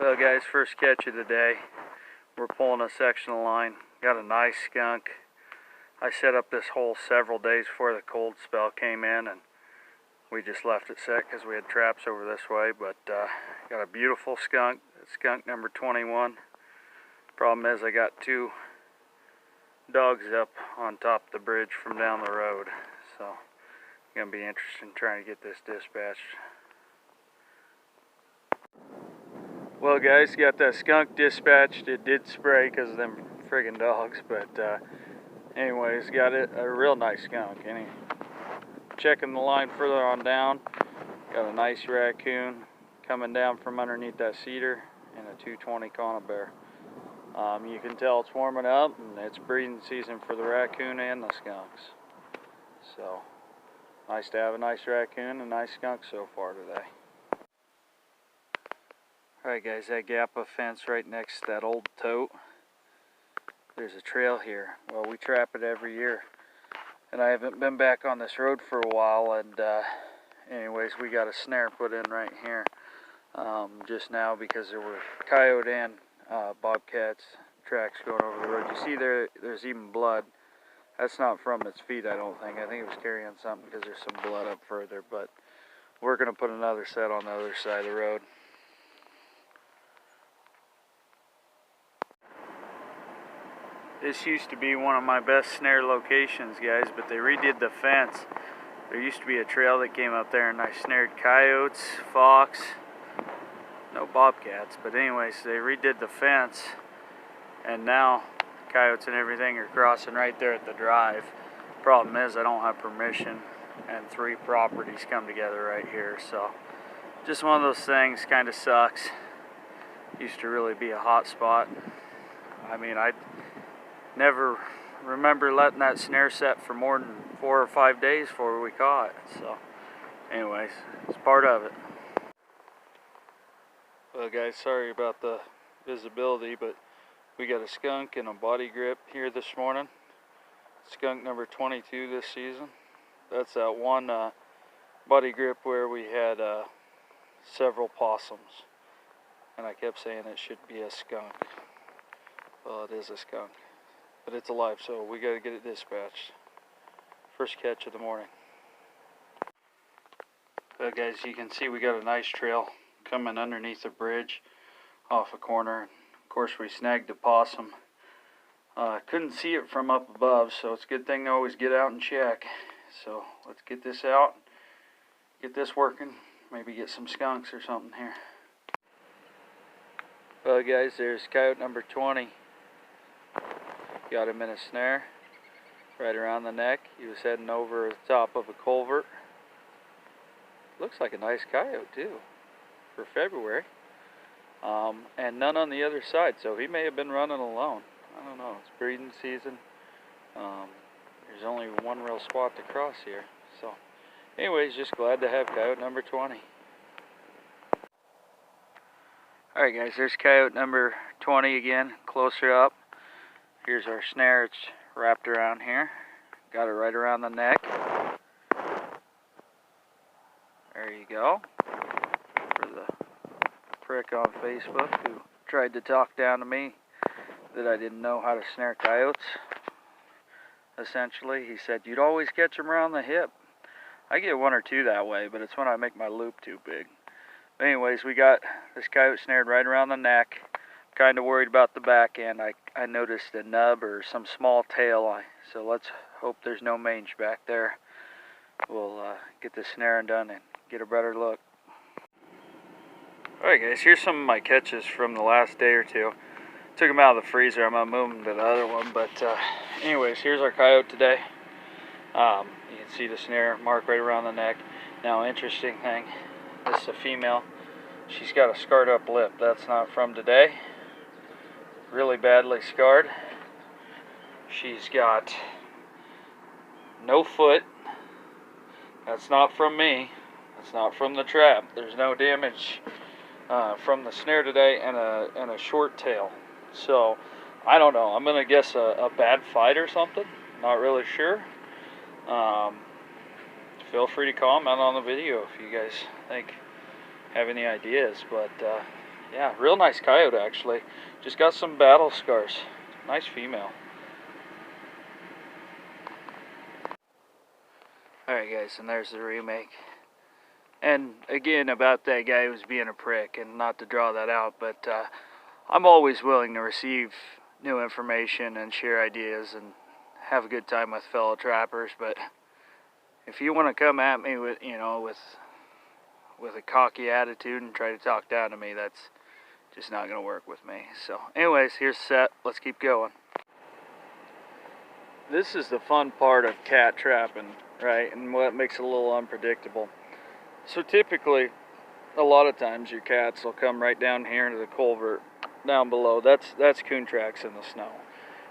Well guys, first catch of the day. We're pulling a sectional line. Got a nice skunk. I set up this hole several days before the cold spell came in, and we just left it set because we had traps over this way. But got a beautiful skunk. Skunk number 21. Problem is I got two dogs up on top of the bridge from down the road. So it's going to be interesting trying to get this dispatched. Well guys, got that skunk dispatched. It did spray because of them friggin' dogs, but anyways, got it a real nice skunk. Checking the line further on down, got a nice raccoon coming down from underneath that cedar and a 220 conibear. You can tell it's warming up and it's breeding season for the raccoon and the skunks. So nice to have a nice raccoon and a nice skunk so far today. Alright guys, that gap of fence right next to that old tote, there's a trail here. Well, we trap it every year, and I haven't been back on this road for a while, and anyways, we got a snare put in right here just now because there were coyote and bobcats tracks going over the road. You see there's even blood. That's not from its feet, I don't think. I think it was carrying something because there's some blood up further, but we're going to put another set on the other side of the road. This used to be one of my best snare locations, guys, but they redid the fence. There used to be a trail that came up there, and I snared coyotes, fox, no bobcats, but anyways, they redid the fence, and now coyotes and everything are crossing right there at the drive. Problem is, I don't have permission, and 3 properties come together right here, so just one of those things. Kind of sucks. Used to really be a hot spot. I mean, I never remember letting that snare set for more than 4 or 5 days before we caught it. So anyways, it's part of it. Well guys, sorry about the visibility, but we got a skunk and a body grip here this morning. Skunk number 22 this season. That's that one body grip where we had several possums, and I kept saying it should be a skunk. Well, it is a skunk, but it's alive, so we got to get it dispatched. First catch of the morning. Well guys, you can see we got a nice trail coming underneath the bridge off a corner. Of course, we snagged a possum. Couldn't see it from up above, so it's a good thing to always get out and check. So let's get this out, get this working, maybe get some skunks or something here. Well guys, there's coyote number 20. Got him in a snare right around the neck. He was heading over the top of a culvert. Looks like a nice coyote too for February, and none on the other side, so he may have been running alone. I don't know. It's breeding season. There's only one real spot to cross here, so anyways, just glad to have coyote number 20. Alright guys, there's coyote number 20 again, closer up. Here's our snare. It's wrapped around here. Got it right around the neck. There you go. For the prick on Facebook who tried to talk down to me that I didn't know how to snare coyotes. Essentially, he said you'd always catch them around the hip. I get 1 or 2 that way, but it's when I make my loop too big. But anyways, we got this coyote snared right around the neck. Kind of worried about the back end. I noticed a nub or some small tail, so let's hope there's no mange back there. We'll get the snaring done and get a better look. Alright guys, here's some of my catches from the last day or two. Took them out of the freezer. I'm going to move them to the other one, but anyways, here's our coyote today. You can see the snare mark right around the neck. Now, interesting thing, this is a female. She's got a scarred up lip. That's not from today. Really badly scarred. She's got no foot. That's not from me. That's not from the trap. There's no damage from the snare today, and a short tail. So I don't know. I'm gonna guess a bad fight or something. Not really sure. Feel free to comment on the video if you guys think have any ideas, but Yeah, real nice coyote actually. Just got some battle scars. Nice female. Alright guys, and there's the remake. And again, about that guy who was being a prick, and not to draw that out, but I'm always willing to receive new information and share ideas and have a good time with fellow trappers. But if you want to come at me with, you know, with a cocky attitude and try to talk down to me, that's just not going to work with me. So anyways, here's the set. Let's keep going. This is the fun part of cat trapping, right? And what makes it a little unpredictable. So typically, a lot of times your cats will come right down here into the culvert down below. That's coon tracks in the snow.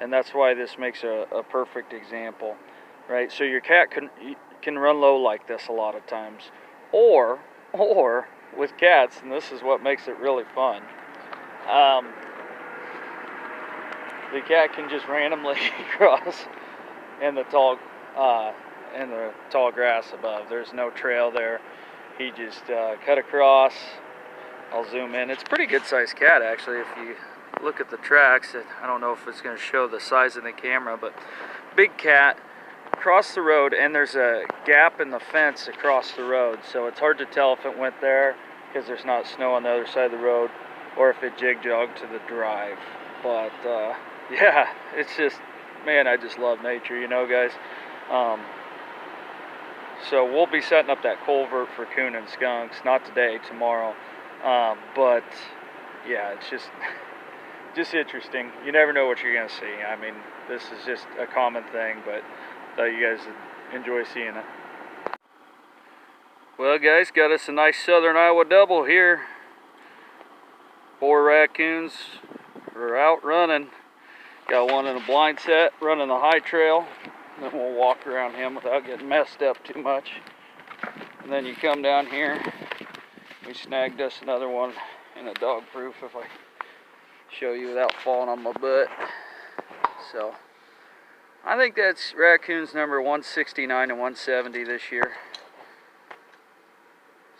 And that's why this makes a perfect example, right? So your cat can run low like this a lot of times. Or with cats, and this is what makes it really fun, the cat can just randomly cross in the tall grass above. There's no trail there. He just cut across. I'll zoom in. It's a pretty good sized cat actually. If you look at the tracks, I don't know if it's going to show the size in the camera, but big cat across the road, and there's a gap in the fence across the road, so it's hard to tell if it went there because there's not snow on the other side of the road, or if it jig-jogged to the drive. But yeah, it's just, man, I just love nature, you know, guys. So we'll be setting up that culvert for coon and skunks, not today, tomorrow. But yeah, it's just interesting. You never know what you're gonna see. I mean, this is just a common thing, but thought you guys would enjoy seeing it. Well guys, got us a nice southern Iowa double here. 4 raccoons are out running. Got one in a blind set running the high trail. Then we'll walk around him without getting messed up too much. And then you come down here, we snagged us another one in a dog proof, if I show you without falling on my butt. So I think that's raccoons number 169 and 170 this year.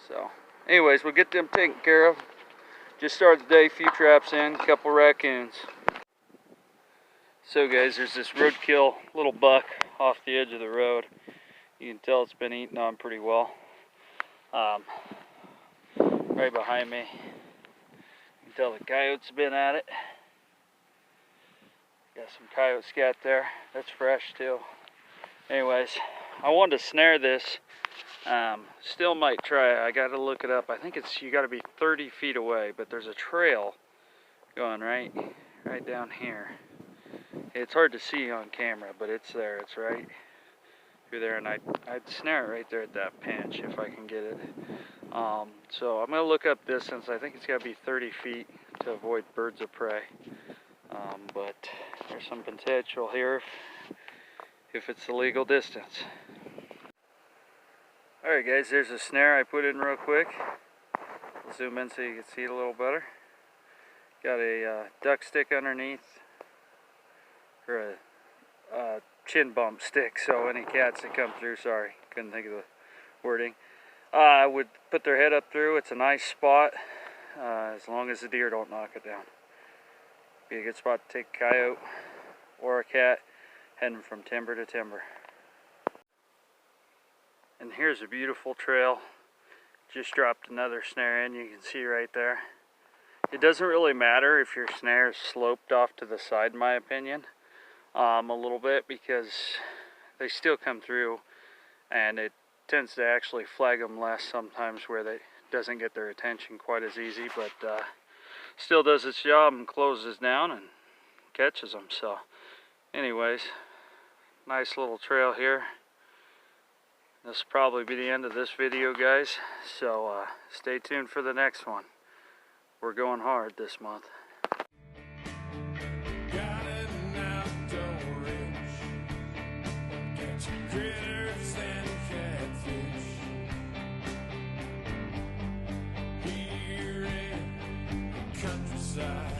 So anyways, we'll get them taken care of. Just started the day, few traps in, couple raccoons. So guys, there's this roadkill little buck off the edge of the road. You can tell it's been eaten on pretty well. Right behind me, you can tell the coyote's been at it. Got some coyote scat there. That's fresh too. Anyways, I wanted to snare this. Still might try. I got to look it up. I think you got to be 30 feet away, but there's a trail going right down here. It's hard to see on camera, but it's there. It's right through there, and I'd snare it right there at that pinch if I can get it. So I'm gonna look up distance. I think it's got to be 30 feet to avoid birds of prey. But there's some potential here if it's the legal distance. Alright guys, there's a snare I put in real quick. I'll zoom in so you can see it a little better. Got a duck stick underneath, or a chin bump stick, so any cats that come through, sorry, couldn't think of the wording, I would put their head up through. It's a nice spot, as long as the deer don't knock it down. Be a good spot to take a coyote or a cat heading from timber to timber. And here's a beautiful trail. Just dropped another snare in, you can see right there. It doesn't really matter if your snare is sloped off to the side, in my opinion, a little bit, because they still come through, and it tends to actually flag them less sometimes, where they doesn't get their attention quite as easy, but still does its job and closes down and catches them. So anyways, nice little trail here. This will probably be the end of this video, guys, so stay tuned for the next one. We're going hard this month. Critters and catfish here in the countryside.